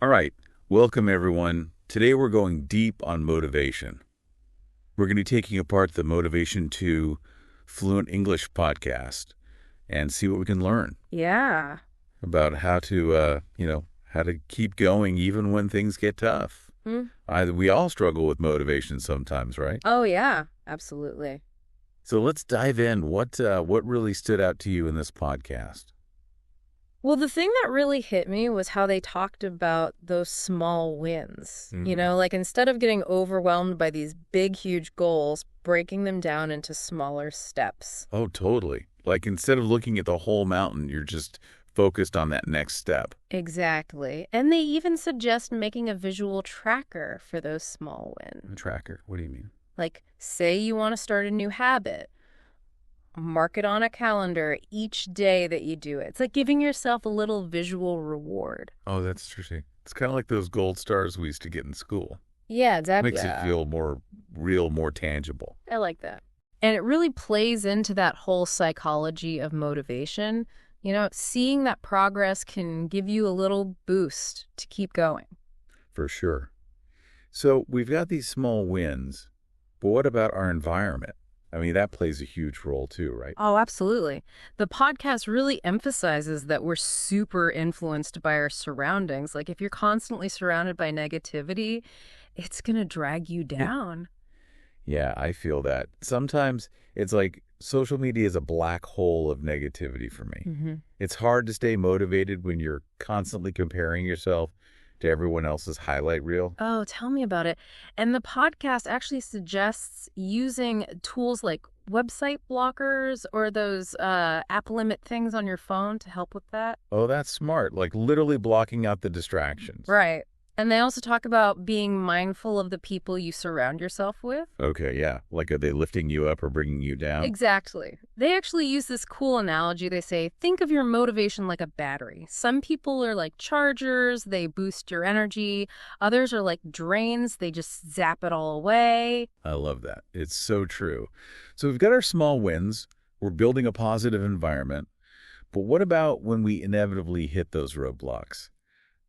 All right, welcome everyone. Today we're going deep on motivation. We're going to be taking apart the Motivation to Fluent English podcast and see what we can learn Yeah. about how to keep going even when things get tough. Mm. We all struggle with motivation sometimes, right? Oh, yeah, absolutely. So let's dive in. What really stood out to you in this podcast? Well, the thing that really hit me was how they talked about those small wins. Like instead of getting overwhelmed by these big, huge goals, breaking them down into smaller steps. Oh, totally. Like instead of looking at the whole mountain, you're just focused on that next step. Exactly. And they even suggest making a visual tracker for those small wins. A tracker. What do you mean? Like, say you want to start a new habit. Mark it on a calendar each day that you do it. It's like giving yourself a little visual reward. Oh, that's interesting. It's kind of like those gold stars we used to get in school. Yeah, exactly. Makes it feel more real, more tangible. I like that. And it really plays into that whole psychology of motivation. Seeing that progress can give you a little boost to keep going. For sure. So we've got these small wins, but what about our environment? I mean, that plays a huge role too, right? Oh, absolutely. The podcast really emphasizes that we're super influenced by our surroundings. Like if you're constantly surrounded by negativity, it's going to drag you down. Yeah, I feel that. Sometimes it's like social media is a black hole of negativity for me. Mm-hmm. It's hard to stay motivated when you're constantly comparing yourself to everyone else's highlight reel. Oh, tell me about it. And the podcast actually suggests using tools like website blockers or those app limit things on your phone to help with that. Oh, that's smart. Like literally blocking out the distractions. Right. And they also talk about being mindful of the people you surround yourself with. Okay, yeah. Like are they lifting you up or bringing you down? Exactly. They actually use this cool analogy. They say, think of your motivation like a battery. Some people are like chargers, they boost your energy. Others are like drains, they just zap it all away. I love that. It's so true. So we've got our small wins. We're building a positive environment. But what about when we inevitably hit those roadblocks?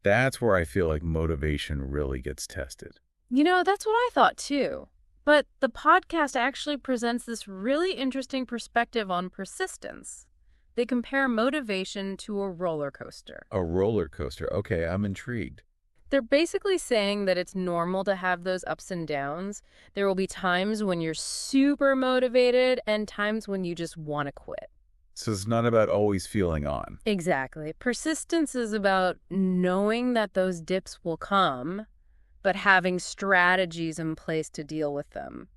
That's where I feel like motivation really gets tested. That's what I thought too. But the podcast actually presents this really interesting perspective on persistence. They compare motivation to a roller coaster. A roller coaster. Okay, I'm intrigued. They're basically saying that it's normal to have those ups and downs. There will be times when you're super motivated and times when you just want to quit. So it's not about always feeling on. Exactly. Persistence is about knowing that those dips will come, but having strategies in place to deal with them.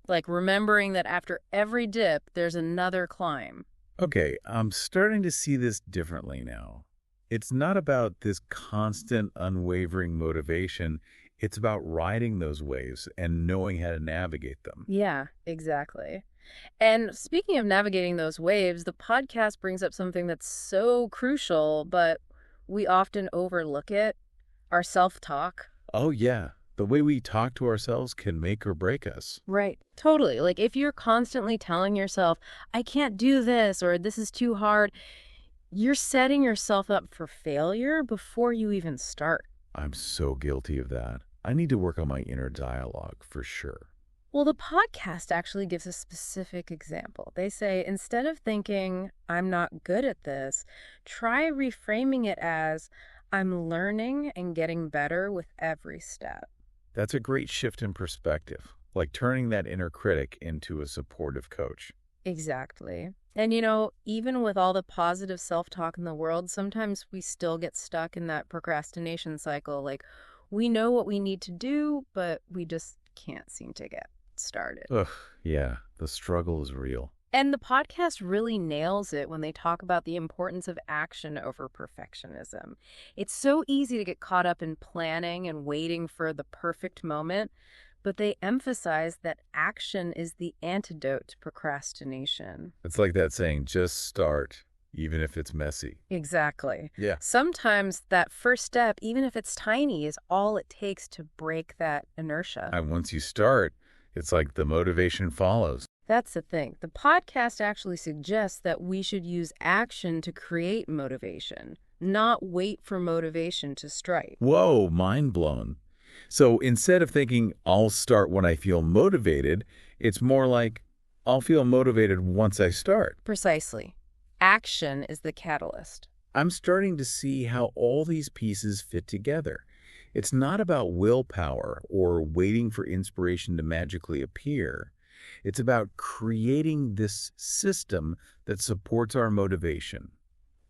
Like remembering that after every dip, there's another climb. Okay, I'm starting to see this differently now. It's not about this constant, unwavering motivation. It's about riding those waves and knowing how to navigate them. Yeah, exactly. And speaking of navigating those waves, the podcast brings up something that's so crucial, but we often overlook it, our self-talk. Oh, yeah. The way we talk to ourselves can make or break us. Right. Totally. Like if you're constantly telling yourself, I can't do this or this is too hard, you're setting yourself up for failure before you even start. I'm so guilty of that. I need to work on my inner dialogue for sure. Well, the podcast actually gives a specific example. They say, instead of thinking, I'm not good at this, try reframing it as, I'm learning and getting better with every step. That's a great shift in perspective, like turning that inner critic into a supportive coach. Exactly. And even with all the positive self-talk in the world, sometimes we still get stuck in that procrastination cycle. Like, we know what we need to do, but we just can't seem to get started. Ugh, yeah, the struggle is real. And the podcast really nails it when they talk about the importance of action over perfectionism. It's so easy to get caught up in planning and waiting for the perfect moment, but they emphasize that action is the antidote to procrastination. It's like that saying, just start, even if it's messy. Exactly. Yeah. Sometimes that first step, even if it's tiny, is all it takes to break that inertia. And once you start, it's like the motivation follows. That's the thing. The podcast actually suggests that we should use action to create motivation, not wait for motivation to strike. Whoa, mind blown. So instead of thinking I'll start when I feel motivated, it's more like I'll feel motivated once I start. Precisely. Action is the catalyst. I'm starting to see how all these pieces fit together. It's not about willpower or waiting for inspiration to magically appear. It's about creating this system that supports our motivation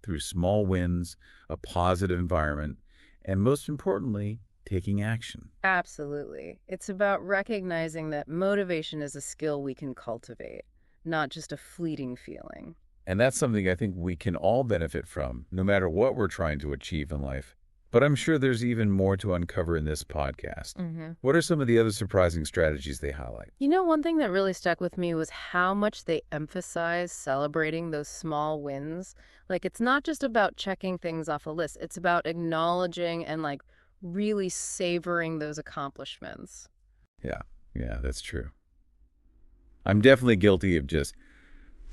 through small wins, a positive environment, and most importantly, taking action. Absolutely. It's about recognizing that motivation is a skill we can cultivate, not just a fleeting feeling. And that's something I think we can all benefit from, no matter what we're trying to achieve in life. But I'm sure there's even more to uncover in this podcast. What are some of the other surprising strategies they highlight? You know, one thing that really stuck with me was how much they emphasize celebrating those small wins. Like, it's not just about checking things off a list. It's about acknowledging and, like, really savoring those accomplishments. Yeah, that's true. I'm definitely guilty of just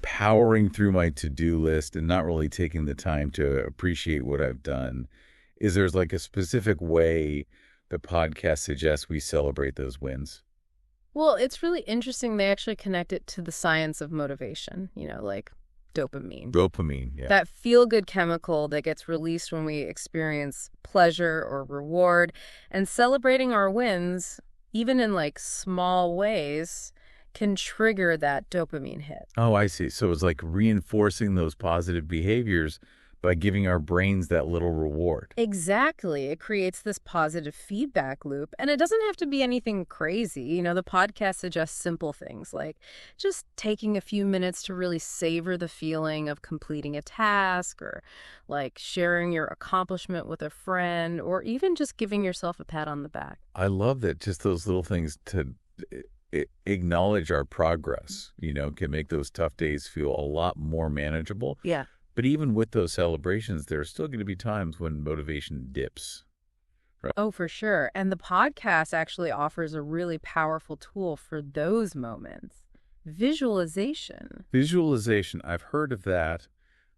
powering through my to-do list and not really taking the time to appreciate what I've done. Is there's like a specific way the podcast suggests we celebrate those wins? Well, it's really interesting. They actually connect it to the science of motivation, like dopamine. Dopamine, yeah. That feel-good chemical that gets released when we experience pleasure or reward. And celebrating our wins, even in like small ways, can trigger that dopamine hit. Oh, I see. So it's like reinforcing those positive behaviors by giving our brains that little reward. Exactly. It creates this positive feedback loop. And it doesn't have to be anything crazy. The podcast suggests simple things like just taking a few minutes to really savor the feeling of completing a task, or like sharing your accomplishment with a friend, or even just giving yourself a pat on the back. I love that just those little things to acknowledge our progress, can make those tough days feel a lot more manageable. Yeah. But even with those celebrations, there are still going to be times when motivation dips. Right? Oh, for sure. And the podcast actually offers a really powerful tool for those moments. Visualization. Visualization, I've heard of that,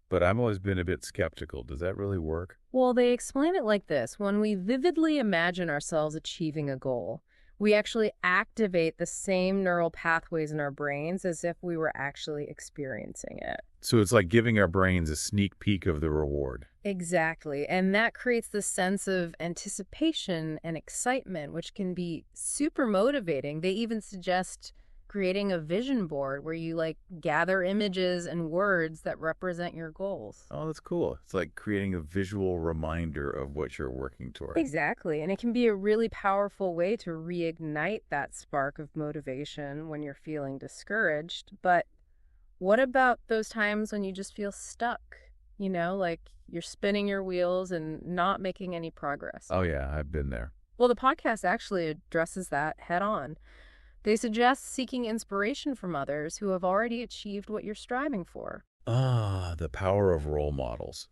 but I've always been a bit skeptical. Does that really work? Well, they explain it like this. When we vividly imagine ourselves achieving a goal, we actually activate the same neural pathways in our brains as if we were actually experiencing it. So it's like giving our brains a sneak peek of the reward. Exactly. And that creates this sense of anticipation and excitement, which can be super motivating. They even suggest creating a vision board where you gather images and words that represent your goals. Oh, that's cool. It's like creating a visual reminder of what you're working toward. Exactly. And it can be a really powerful way to reignite that spark of motivation when you're feeling discouraged. But what about those times when you just feel stuck? Like you're spinning your wheels and not making any progress. Oh, yeah, I've been there. Well, the podcast actually addresses that head on. They suggest seeking inspiration from others who have already achieved what you're striving for. Ah, the power of role models.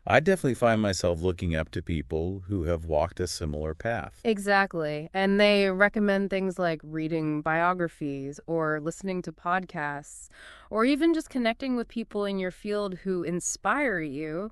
I definitely find myself looking up to people who have walked a similar path. Exactly. And they recommend things like reading biographies or listening to podcasts, or even just connecting with people in your field who inspire you.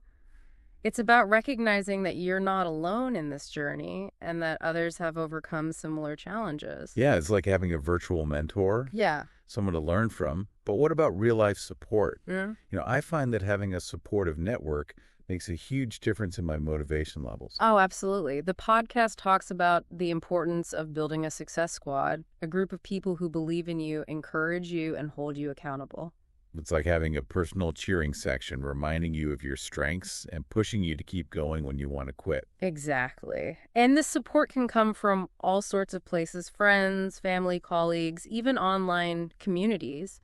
It's about recognizing that you're not alone in this journey and that others have overcome similar challenges. Yeah, it's like having a virtual mentor. Yeah. Someone to learn from. But what about real-life support? Yeah. I find that having a supportive network makes a huge difference in my motivation levels. Oh, absolutely. The podcast talks about the importance of building a success squad, a group of people who believe in you, encourage you, and hold you accountable. It's like having a personal cheering section reminding you of your strengths and pushing you to keep going when you want to quit. Exactly. And this support can come from all sorts of places: friends, family, colleagues, even online communities.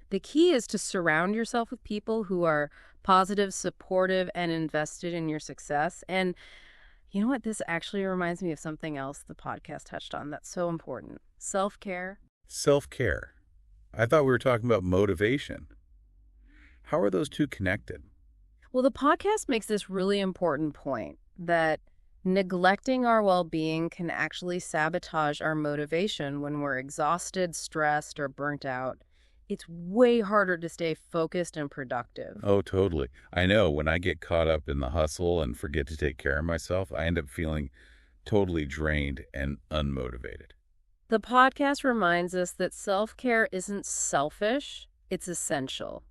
The key is to surround yourself with people who are positive, supportive, and invested in your success. And you know what? This actually reminds me of something else the podcast touched on that's so important: self-care. Self-care. I thought we were talking about motivation. How are those two connected? Well, the podcast makes this really important point that neglecting our well-being can actually sabotage our motivation when we're exhausted, stressed, or burnt out. it's way harder to stay focused and productive. Oh, totally. I know when I get caught up in the hustle and forget to take care of myself, I end up feeling totally drained and unmotivated. The podcast reminds us that self-care isn't selfish, it's essential.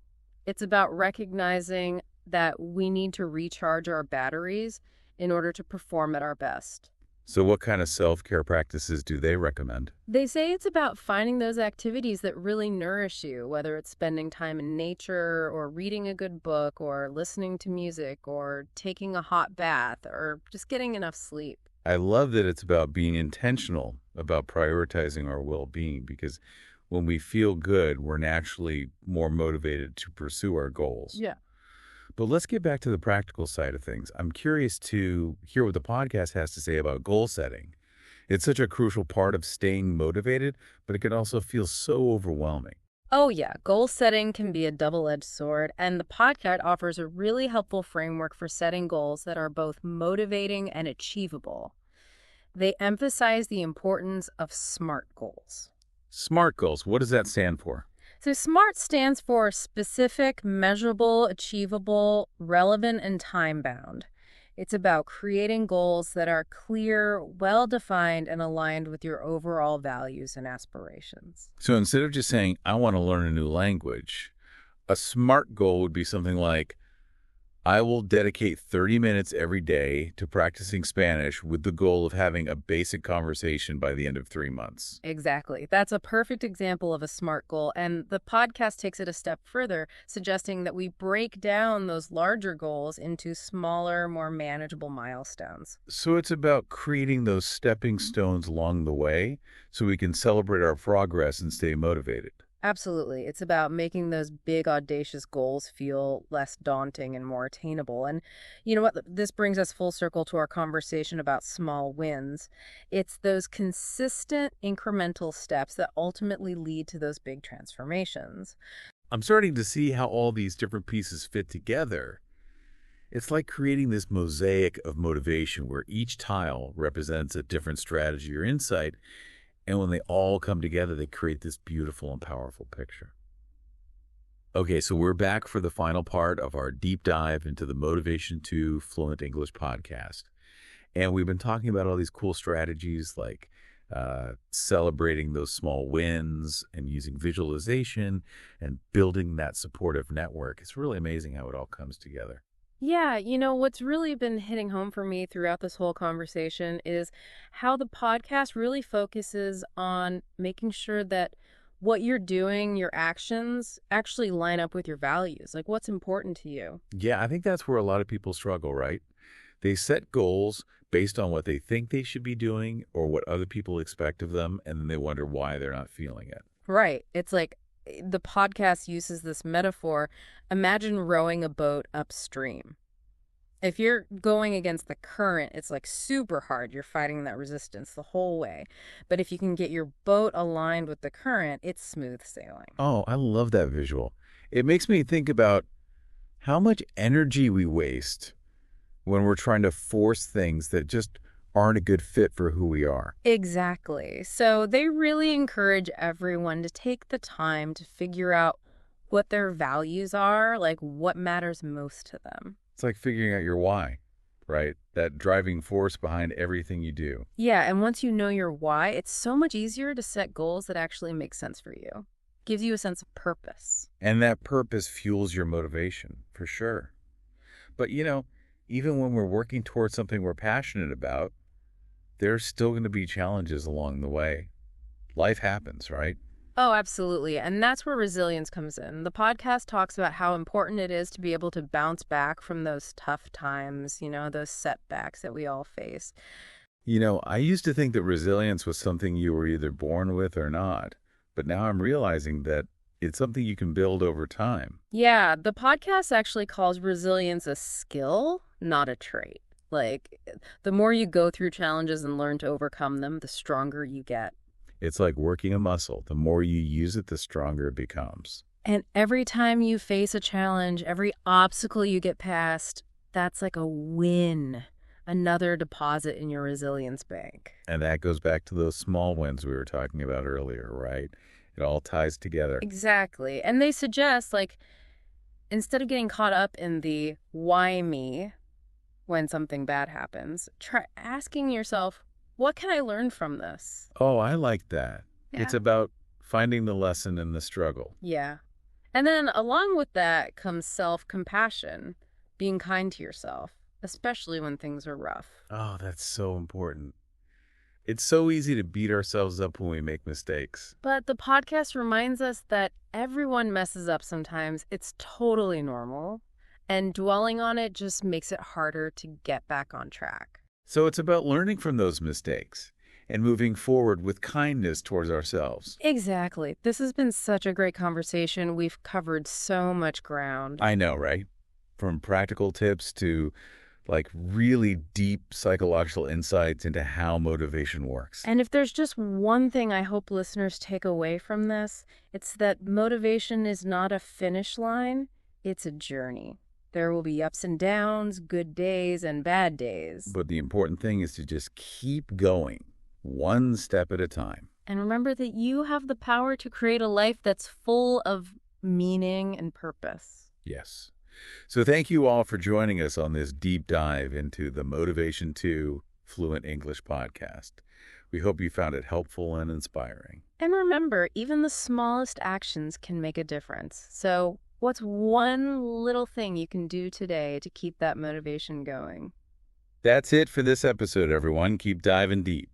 It's about recognizing that we need to recharge our batteries in order to perform at our best. So what kind of self-care practices do they recommend? They say it's about finding those activities that really nourish you, whether it's spending time in nature or reading a good book or listening to music or taking a hot bath or just getting enough sleep. I love that it's about being intentional about prioritizing our well-being because when we feel good, we're naturally more motivated to pursue our goals. Yeah. But let's get back to the practical side of things. I'm curious to hear what the podcast has to say about goal setting. It's such a crucial part of staying motivated, but it can also feel so overwhelming. Oh, yeah. Goal setting can be a double-edged sword, and the podcast offers a really helpful framework for setting goals that are both motivating and achievable. They emphasize the importance of SMART goals. SMART goals, what does that stand for? So SMART stands for specific, measurable, achievable, relevant, and time-bound. It's about creating goals that are clear, well-defined, and aligned with your overall values and aspirations. So instead of just saying, I want to learn a new language, a SMART goal would be something like, I will dedicate 30 minutes every day to practicing Spanish with the goal of having a basic conversation by the end of 3 months. Exactly. That's a perfect example of a SMART goal, and the podcast takes it a step further, suggesting that we break down those larger goals into smaller, more manageable milestones. So it's about creating those stepping stones along the way so we can celebrate our progress and stay motivated. Absolutely. It's about making those big, audacious goals feel less daunting and more attainable. And you know what? This brings us full circle to our conversation about small wins. It's those consistent, incremental steps that ultimately lead to those big transformations. I'm starting to see how all these different pieces fit together. It's like creating this mosaic of motivation where each tile represents a different strategy or insight, and when they all come together, they create this beautiful and powerful picture. Okay, so we're back for the final part of our deep dive into the Motivation to Fluent English podcast. And we've been talking about all these cool strategies like celebrating those small wins and using visualization and building that supportive network. It's really amazing how it all comes together. Yeah, what's really been hitting home for me throughout this whole conversation is how the podcast really focuses on making sure that what you're doing, your actions, actually line up with your values. Like what's important to you. Yeah, I think that's where a lot of people struggle, right? They set goals based on what they think they should be doing or what other people expect of them, and then they wonder why they're not feeling it. Right. It's like the podcast uses this metaphor. Imagine rowing a boat upstream. If you're going against the current, it's like super hard. You're fighting that resistance the whole way. But if you can get your boat aligned with the current, it's smooth sailing. Oh, I love that visual. It makes me think about how much energy we waste when we're trying to force things that just aren't a good fit for who we are. Exactly. So they really encourage everyone to take the time to figure out what their values are, like what matters most to them. It's like figuring out your why, right? That driving force behind everything you do. Yeah, and once you know your why, it's so much easier to set goals that actually make sense for you. Gives you a sense of purpose. And that purpose fuels your motivation, for sure. But, even when we're working towards something we're passionate about, there's still going to be challenges along the way. Life happens, right? Oh, absolutely. And that's where resilience comes in. The podcast talks about how important it is to be able to bounce back from those tough times, those setbacks that we all face. I used to think that resilience was something you were either born with or not. But now I'm realizing that it's something you can build over time. Yeah, the podcast actually calls resilience a skill, not a trait. Like, the more you go through challenges and learn to overcome them, the stronger you get. It's like working a muscle. The more you use it, the stronger it becomes. And every time you face a challenge, every obstacle you get past, that's like a win. Another deposit in your resilience bank. And that goes back to those small wins we were talking about earlier, right? It all ties together. Exactly. And they suggest, like, instead of getting caught up in the why me when something bad happens, try asking yourself, what can I learn from this? Oh, I like that. It's Yeah. about finding the lesson in the struggle. Yeah. And then along with that comes self-compassion, being kind to yourself, especially when things are rough. Oh, that's so important. It's so easy to beat ourselves up when we make mistakes. But the podcast reminds us that everyone messes up sometimes. It's totally normal. And dwelling on it just makes it harder to get back on track. So it's about learning from those mistakes and moving forward with kindness towards ourselves. Exactly. This has been such a great conversation. We've covered so much ground. I know, right? From practical tips to really deep psychological insights into how motivation works. And if there's just one thing I hope listeners take away from this, it's that motivation is not a finish line, it's a journey. There will be ups and downs, good days and bad days. But the important thing is to just keep going, one step at a time. And remember that you have the power to create a life that's full of meaning and purpose. Yes. So thank you all for joining us on this deep dive into the Motivation 2 Fluent English podcast. We hope you found it helpful and inspiring. And remember, even the smallest actions can make a difference. So what's one little thing you can do today to keep that motivation going? That's it for this episode, everyone. Keep diving deep.